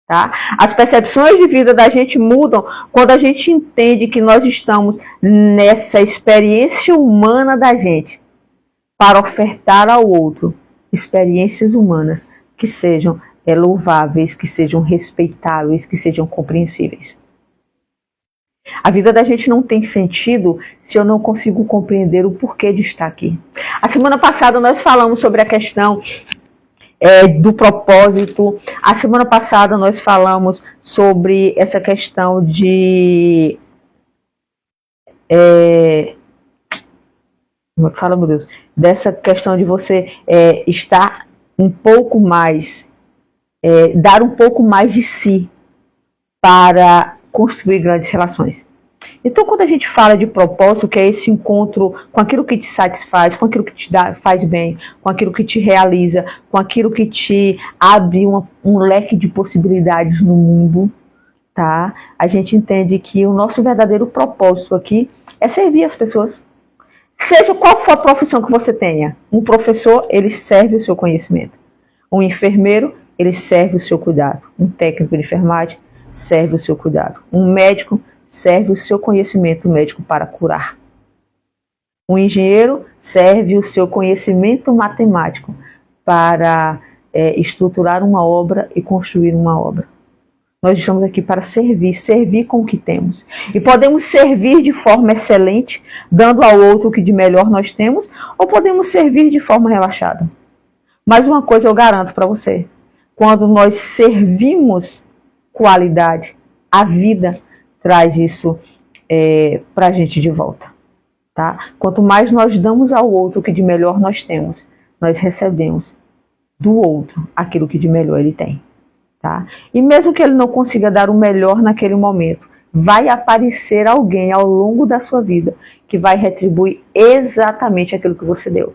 Tá? As percepções de vida da gente mudam quando a gente entende que nós estamos nessa experiência humana da gente para ofertar ao outro experiências humanas que sejam louváveis, que sejam respeitáveis, que sejam compreensíveis. A vida da gente não tem sentido se eu não consigo compreender o porquê de estar aqui. A semana passada nós falamos sobre a questão do propósito. A semana passada nós falamos sobre essa questão de... fala, meu Deus. Dessa questão de você estar um pouco mais... dar um pouco mais de si para construir grandes relações. Então, quando a gente fala de propósito, que é esse encontro com aquilo que te satisfaz, com aquilo que te faz bem, com aquilo que te realiza, com aquilo que te abre um leque de possibilidades no mundo, tá? A gente entende que o nosso verdadeiro propósito aqui é servir as pessoas. Seja qual for a profissão que você tenha. Um professor, ele serve o seu conhecimento. Um enfermeiro, ele serve o seu cuidado. Um técnico de enfermagem serve o seu cuidado. Um médico serve o seu conhecimento médico para curar. Um engenheiro serve o seu conhecimento matemático para estruturar uma obra e construir uma obra. Nós estamos aqui para servir com o que temos. E podemos servir de forma excelente, dando ao outro o que de melhor nós temos, ou podemos servir de forma relaxada. Mas uma coisa eu garanto para você, quando nós servimos qualidade, a vida traz isso para a gente de volta. Tá? Quanto mais nós damos ao outro o que de melhor nós temos, nós recebemos do outro aquilo que de melhor ele tem. Tá? E mesmo que ele não consiga dar o melhor naquele momento, vai aparecer alguém ao longo da sua vida que vai retribuir exatamente aquilo que você deu.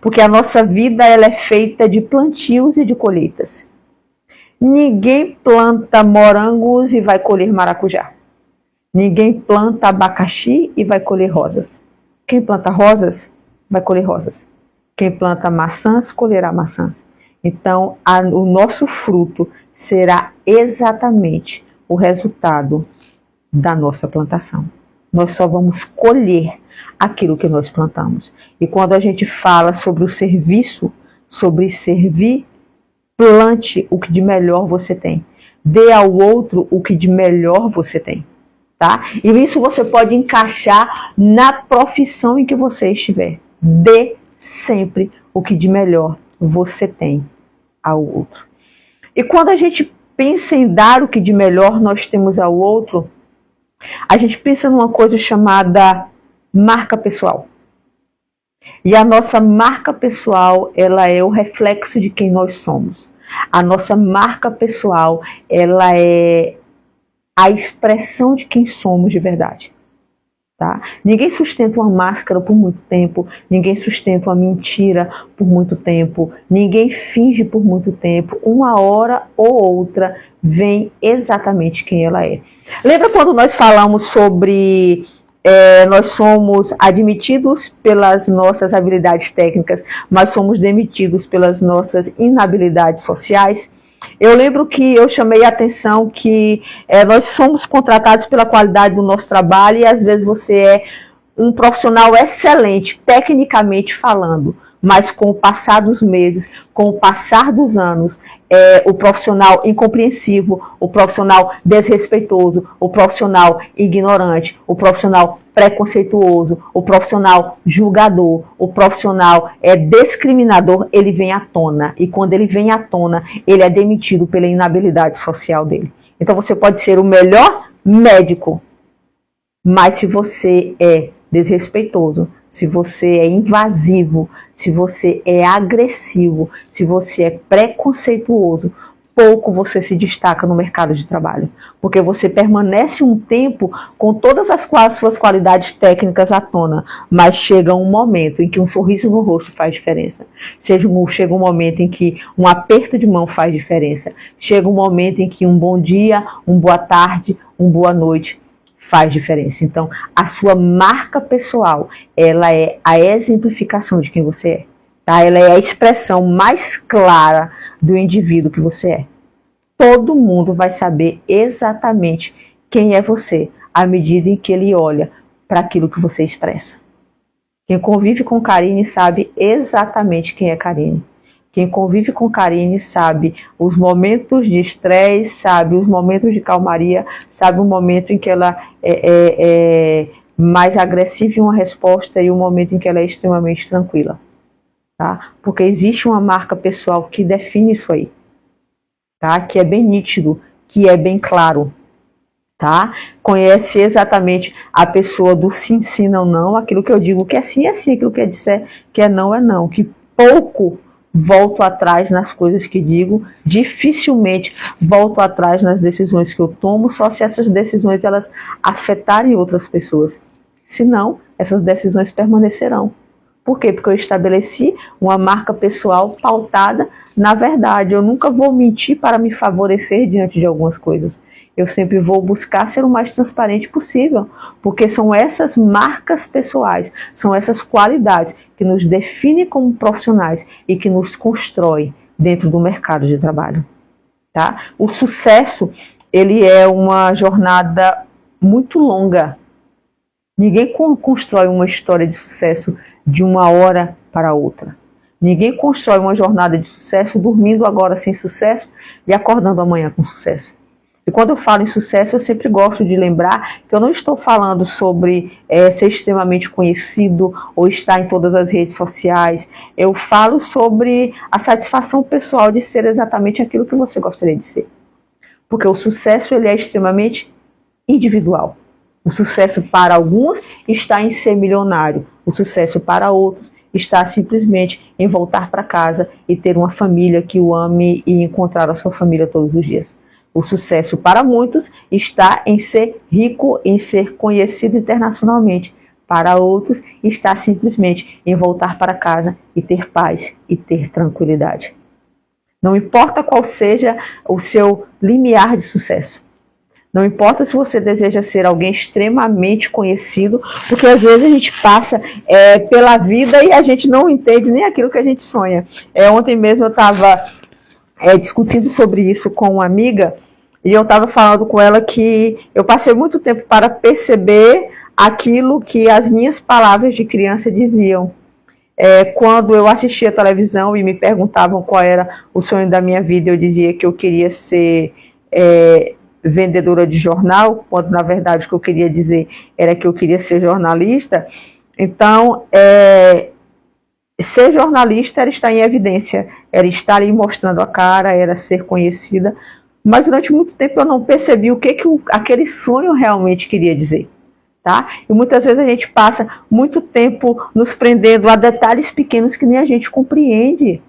Porque a nossa vida ela é feita de plantios e de colheitas. Ninguém planta morangos e vai colher maracujá. Ninguém planta abacaxi e vai colher rosas. Quem planta rosas, vai colher rosas. Quem planta maçãs, colherá maçãs. Então, o nosso fruto será exatamente o resultado da nossa plantação. Nós só vamos colher aquilo que nós plantamos. E quando a gente fala sobre o serviço, sobre servir, plante o que de melhor você tem. Dê ao outro o que de melhor você tem. Tá? E isso você pode encaixar na profissão em que você estiver. Dê sempre o que de melhor você tem ao outro. E quando a gente pensa em dar o que de melhor nós temos ao outro, a gente pensa numa coisa chamada marca pessoal. E a nossa marca pessoal, ela é o reflexo de quem nós somos. A nossa marca pessoal, ela é a expressão de quem somos de verdade. Tá? Ninguém sustenta uma máscara por muito tempo, ninguém sustenta uma mentira por muito tempo, ninguém finge por muito tempo. Uma hora ou outra vem exatamente quem ela é. Lembra quando nós falamos sobre nós somos admitidos pelas nossas habilidades técnicas, mas somos demitidos pelas nossas inabilidades sociais? Eu lembro que eu chamei a atenção que nós somos contratados pela qualidade do nosso trabalho e às vezes você é um profissional excelente, tecnicamente falando, mas com o passar dos meses, com o passar dos anos, o profissional incompreensivo, o profissional desrespeitoso, o profissional ignorante, o profissional preconceituoso, o profissional julgador, o profissional discriminador, ele vem à tona. E quando ele vem à tona, ele é demitido pela inabilidade social dele. Então você pode ser o melhor médico, mas se você é desrespeitoso, se você é invasivo, se você é agressivo, se você é preconceituoso, pouco você se destaca no mercado de trabalho. Porque você permanece um tempo com todas as suas qualidades técnicas à tona, mas chega um momento em que um sorriso no rosto faz diferença. Chega um momento em que um aperto de mão faz diferença. Chega um momento em que um bom dia, uma boa tarde, uma boa noite faz diferença. Então, a sua marca pessoal, ela é a exemplificação de quem você é. Tá? Ela é a expressão mais clara do indivíduo que você é. Todo mundo vai saber exatamente quem é você, à medida em que ele olha para aquilo que você expressa. Quem convive com Karine sabe exatamente quem é Karine. Quem convive com Karine sabe os momentos de estresse, sabe os momentos de calmaria, sabe o momento em que ela é mais agressiva em uma resposta e o momento em que ela é extremamente tranquila. Tá? Porque existe uma marca pessoal que define isso aí. Tá? Que é bem nítido, que é bem claro. Tá? Conhece exatamente a pessoa do sim, sim, não, não. Aquilo que eu digo que é sim, aquilo que é disser que é não. Que pouco volto atrás nas coisas que digo, dificilmente volto atrás nas decisões que eu tomo, só se essas decisões elas afetarem outras pessoas. Senão, essas decisões permanecerão. Por quê? Porque eu estabeleci uma marca pessoal pautada na verdade. Eu nunca vou mentir para me favorecer diante de algumas coisas. Eu sempre vou buscar ser o mais transparente possível, porque são essas marcas pessoais, são essas qualidades que nos definem como profissionais e que nos constroem dentro do mercado de trabalho. Tá? O sucesso, ele é uma jornada muito longa. Ninguém constrói uma história de sucesso de uma hora para outra. Ninguém constrói uma jornada de sucesso dormindo agora sem sucesso e acordando amanhã com sucesso. E quando eu falo em sucesso, eu sempre gosto de lembrar que eu não estou falando sobre ser extremamente conhecido ou estar em todas as redes sociais. Eu falo sobre a satisfação pessoal de ser exatamente aquilo que você gostaria de ser. Porque o sucesso ele é extremamente individual. O sucesso para alguns está em ser milionário. O sucesso para outros está simplesmente em voltar para casa e ter uma família que o ame e encontrar a sua família todos os dias. O sucesso para muitos está em ser rico, em ser conhecido internacionalmente. Para outros está simplesmente em voltar para casa e ter paz e ter tranquilidade. Não importa qual seja o seu limiar de sucesso. Não importa se você deseja ser alguém extremamente conhecido, porque às vezes a gente passa pela vida e a gente não entende nem aquilo que a gente sonha. Ontem mesmo eu estava discutindo sobre isso com uma amiga e eu estava falando com ela que eu passei muito tempo para perceber aquilo que as minhas palavras de criança diziam. Quando eu assistia a televisão e me perguntavam qual era o sonho da minha vida, eu dizia que eu queria ser vendedora de jornal, quando na verdade o que eu queria dizer era que eu queria ser jornalista. Então, ser jornalista era estar em evidência, era estar aí mostrando a cara, era ser conhecida, mas durante muito tempo eu não percebi o que aquele sonho realmente queria dizer. Tá? E muitas vezes a gente passa muito tempo nos prendendo a detalhes pequenos que nem a gente compreende.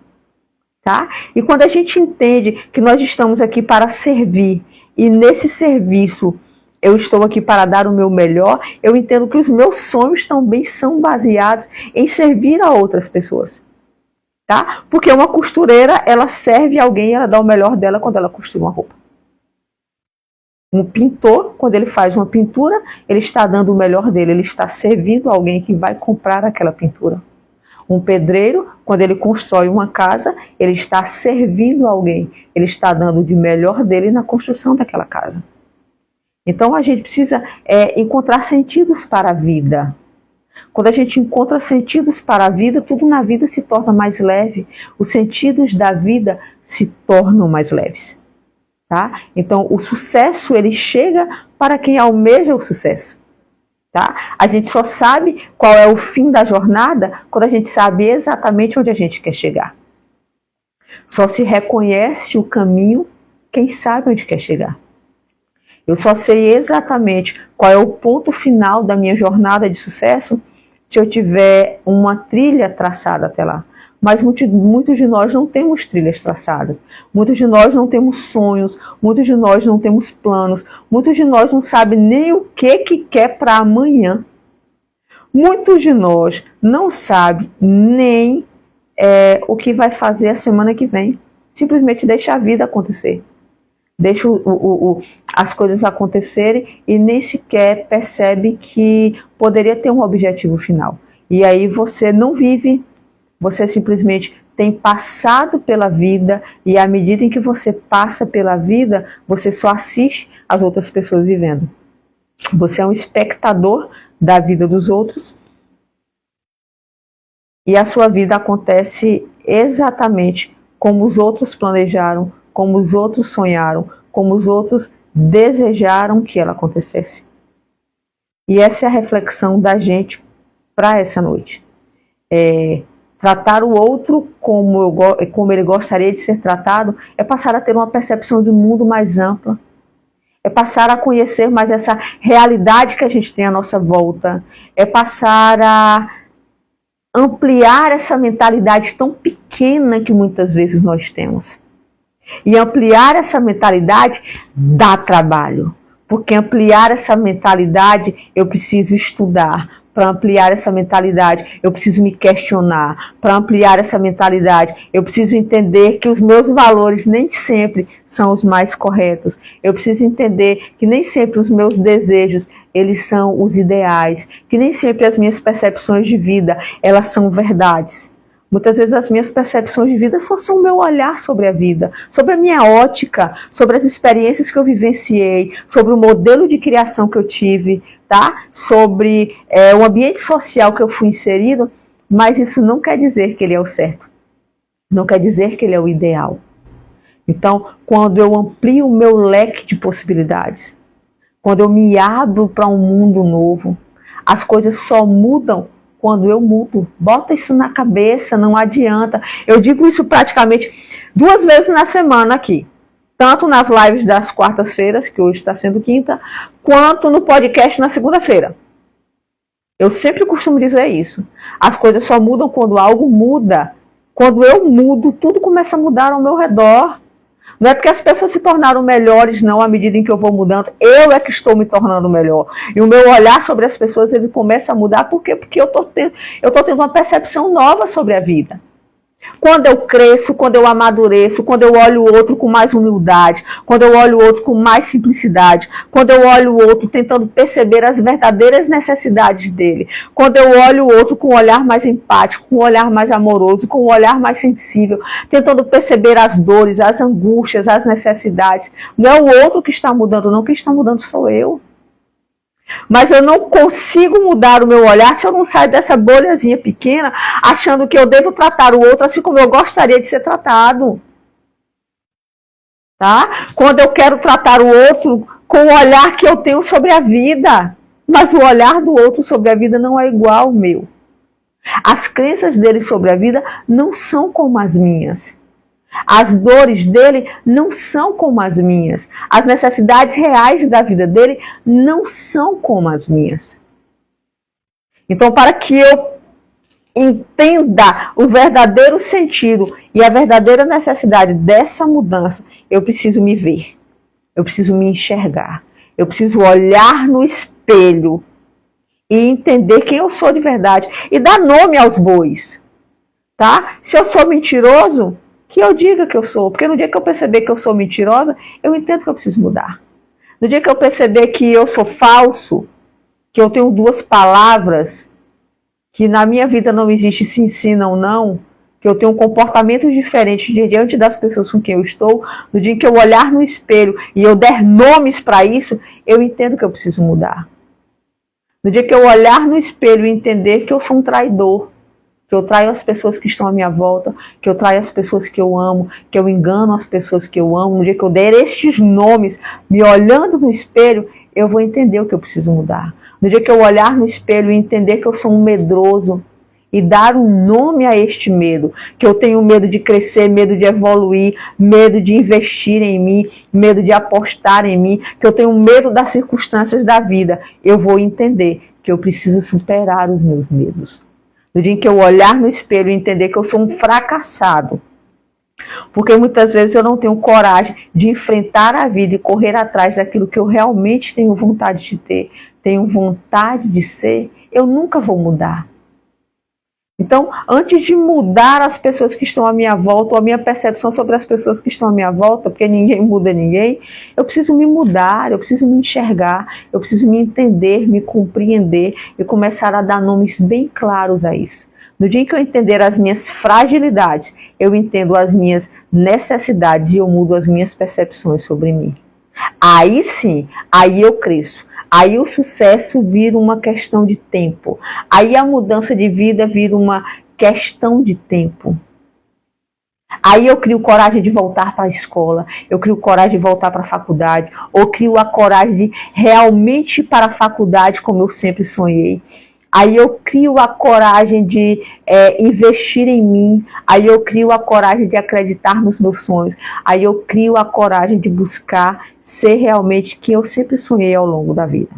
Tá? E quando a gente entende que nós estamos aqui para servir, e nesse serviço eu estou aqui para dar o meu melhor, eu entendo que os meus sonhos também são baseados em servir a outras pessoas. Tá? Porque uma costureira, ela serve alguém, ela dá o melhor dela quando ela costura uma roupa. Um pintor, quando ele faz uma pintura, ele está dando o melhor dele, ele está servindo alguém que vai comprar aquela pintura. Um pedreiro, quando ele constrói uma casa, ele está servindo alguém, ele está dando o de melhor dele na construção daquela casa. Então a gente precisa encontrar sentidos para a vida. Quando a gente encontra sentidos para a vida, tudo na vida se torna mais leve. Os sentidos da vida se tornam mais leves. Tá? Então o sucesso ele chega para quem almeja o sucesso. Tá? A gente só sabe qual é o fim da jornada quando a gente sabe exatamente onde a gente quer chegar. Só se reconhece o caminho quem sabe onde quer chegar. Eu só sei exatamente qual é o ponto final da minha jornada de sucesso se eu tiver uma trilha traçada até lá. Mas muitos de nós não temos trilhas traçadas. Muitos de nós não temos sonhos. Muitos de nós não temos planos. Muitos de nós não sabem nem o que quer para amanhã. Muitos de nós não sabem nem o que vai fazer a semana que vem. Simplesmente deixa a vida acontecer. deixa as coisas acontecerem e nem sequer percebe que poderia ter um objetivo final. E aí você não vive, você simplesmente tem passado pela vida, e à medida em que você passa pela vida, você só assiste as outras pessoas vivendo. Você é um espectador da vida dos outros, e a sua vida acontece exatamente como os outros planejaram, como os outros sonharam, como os outros desejaram que ela acontecesse. E essa é a reflexão da gente para essa noite. Tratar o outro como ele gostaria de ser tratado é passar a ter uma percepção de mundo mais ampla, é passar a conhecer mais essa realidade que a gente tem à nossa volta, é passar a ampliar essa mentalidade tão pequena que muitas vezes nós temos. E ampliar essa mentalidade dá trabalho, porque ampliar essa mentalidade eu preciso estudar. Para ampliar essa mentalidade, eu preciso me questionar. Para ampliar essa mentalidade, eu preciso entender que os meus valores nem sempre são os mais corretos. Eu preciso entender que nem sempre os meus desejos, eles são os ideais. Que nem sempre as minhas percepções de vida, elas são verdades. Muitas vezes as minhas percepções de vida só são o meu olhar sobre a vida, sobre a minha ótica, sobre as experiências que eu vivenciei, sobre o modelo de criação que eu tive, tá? Sobre o ambiente social que eu fui inserido, mas isso não quer dizer que ele é o certo. Não quer dizer que ele é o ideal. Então, quando eu amplio o meu leque de possibilidades, quando eu me abro para um mundo novo, as coisas só mudam quando eu mudo. Bota isso na cabeça, não adianta. Eu digo isso praticamente 2 vezes na semana aqui. Tanto nas lives das quartas-feiras, que hoje está sendo quinta, quanto no podcast na segunda-feira. Eu sempre costumo dizer isso. As coisas só mudam quando algo muda. Quando eu mudo, tudo começa a mudar ao meu redor. Não é porque as pessoas se tornaram melhores, não, à medida em que eu vou mudando. Eu é que estou me tornando melhor. E o meu olhar sobre as pessoas, ele começa a mudar. Por quê? Porque eu estou tendo uma percepção nova sobre a vida. Quando eu cresço, quando eu amadureço, quando eu olho o outro com mais humildade, quando eu olho o outro com mais simplicidade, quando eu olho o outro tentando perceber as verdadeiras necessidades dele, quando eu olho o outro com um olhar mais empático, com um olhar mais amoroso, com um olhar mais sensível, tentando perceber as dores, as angústias, as necessidades. Não é o outro que está mudando, não. Quem está mudando sou eu. Mas eu não consigo mudar o meu olhar se eu não sair dessa bolhazinha pequena, achando que eu devo tratar o outro assim como eu gostaria de ser tratado. Tá? Quando eu quero tratar o outro com o olhar que eu tenho sobre a vida, mas o olhar do outro sobre a vida não é igual ao meu. As crenças dele sobre a vida não são como as minhas. As dores dele não são como as minhas. As necessidades reais da vida dele não são como as minhas. Então, para que eu entenda o verdadeiro sentido e a verdadeira necessidade dessa mudança, eu preciso me ver. Eu preciso me enxergar. Eu preciso olhar no espelho e entender quem eu sou de verdade e dar nome aos bois. Tá? Se eu sou mentiroso, que eu diga que eu sou, porque no dia que eu perceber que eu sou mentirosa, eu entendo que eu preciso mudar. No dia que eu perceber que eu sou falso, que eu tenho 2 palavras, que na minha vida não existe sim, sim, não, não, que eu tenho um comportamento diferente diante das pessoas com quem eu estou, no dia que eu olhar no espelho e eu der nomes para isso, eu entendo que eu preciso mudar. No dia que eu olhar no espelho e entender que eu sou um traidor, que eu traio as pessoas que estão à minha volta, que eu traio as pessoas que eu amo, que eu engano as pessoas que eu amo, no dia que eu der estes nomes, me olhando no espelho, eu vou entender o que eu preciso mudar. No dia que eu olhar no espelho e entender que eu sou um medroso e dar um nome a este medo, que eu tenho medo de crescer, medo de evoluir, medo de investir em mim, medo de apostar em mim, que eu tenho medo das circunstâncias da vida, eu vou entender que eu preciso superar os meus medos. No dia em que eu olhar no espelho e entender que eu sou um fracassado. Porque muitas vezes eu não tenho coragem de enfrentar a vida e correr atrás daquilo que eu realmente tenho vontade de ter, tenho vontade de ser, eu nunca vou mudar. Então, antes de mudar as pessoas que estão à minha volta, ou a minha percepção sobre as pessoas que estão à minha volta, porque ninguém muda ninguém, eu preciso me mudar, eu preciso me enxergar, eu preciso me entender, me compreender e começar a dar nomes bem claros a isso. No dia que eu entender as minhas fragilidades, eu entendo as minhas necessidades e eu mudo as minhas percepções sobre mim. Aí sim, aí eu cresço. Aí o sucesso vira uma questão de tempo. Aí a mudança de vida vira uma questão de tempo. Aí eu crio coragem de voltar para a escola, eu crio coragem de voltar para a faculdade, ou crio a coragem de realmente ir para a faculdade como eu sempre sonhei. Aí eu crio a coragem de investir em mim. Aí eu crio a coragem de acreditar nos meus sonhos. Aí eu crio a coragem de buscar ser realmente quem eu sempre sonhei ao longo da vida.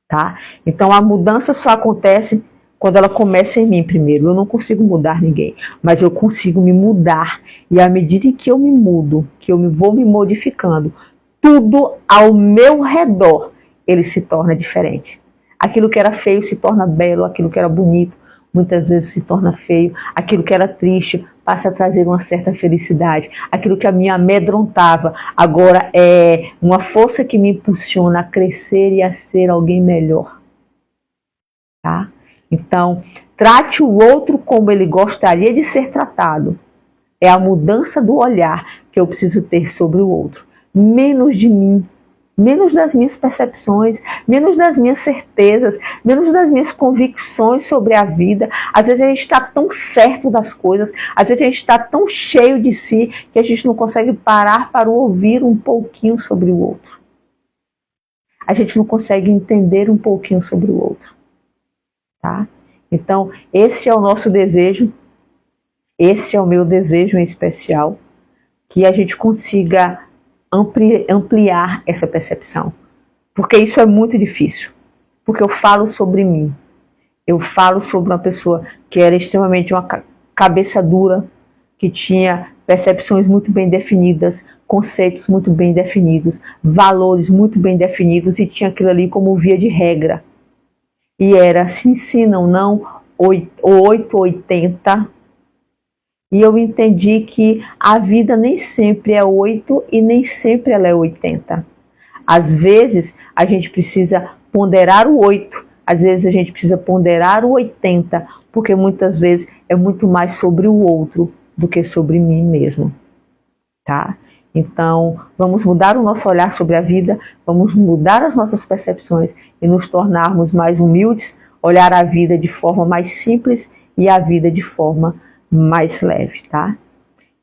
Tá? Então a mudança só acontece quando ela começa em mim primeiro. Eu não consigo mudar ninguém, mas eu consigo me mudar. E à medida em que eu me mudo, que eu vou me modificando, tudo ao meu redor, ele se torna diferente. Aquilo que era feio se torna belo, aquilo que era bonito muitas vezes se torna feio, aquilo que era triste passa a trazer uma certa felicidade, aquilo que a me amedrontava agora é uma força que me impulsiona a crescer e a ser alguém melhor. Tá? Então, trate o outro como ele gostaria de ser tratado. É a mudança do olhar que eu preciso ter sobre o outro. Menos de mim, menos das minhas percepções, menos das minhas certezas, menos das minhas convicções sobre a vida. Às vezes a gente está tão certo das coisas, às vezes a gente está tão cheio de si que a gente não consegue parar para ouvir um pouquinho sobre o outro. A gente não consegue entender um pouquinho sobre o outro. Tá? Então, esse é o nosso desejo, esse é o meu desejo em especial, que a gente consiga ampliar essa percepção. Porque isso é muito difícil. Porque eu falo sobre mim. Eu falo sobre uma pessoa que era extremamente uma cabeça dura, que tinha percepções muito bem definidas, conceitos muito bem definidos, valores muito bem definidos e tinha aquilo ali como via de regra. E era sim, sim, não, não, 880. E eu entendi que a vida nem sempre é 8 e nem sempre ela é 80. Às vezes a gente precisa ponderar o 8, às vezes a gente precisa ponderar o 80, porque muitas vezes é muito mais sobre o outro do que sobre mim mesmo. Tá? Então, vamos mudar o nosso olhar sobre a vida, vamos mudar as nossas percepções e nos tornarmos mais humildes, olhar a vida de forma mais simples e a vida de forma mais leve, tá?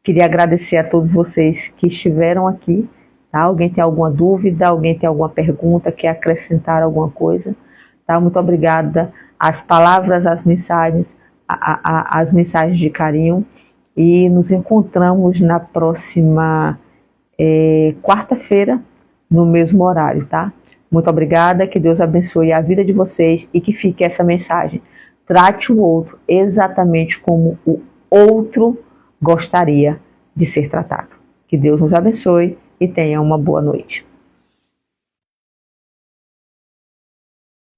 Queria agradecer a todos vocês que estiveram aqui, tá? Alguém tem alguma dúvida, alguém tem alguma pergunta, quer acrescentar alguma coisa, tá? Muito obrigada. As palavras, as mensagens, as mensagens de carinho e nos encontramos na próxima quarta-feira no mesmo horário, tá? Muito obrigada, que Deus abençoe a vida de vocês e que fique essa mensagem. Trate o outro exatamente como o outro gostaria de ser tratado. Que Deus nos abençoe e tenha uma boa noite.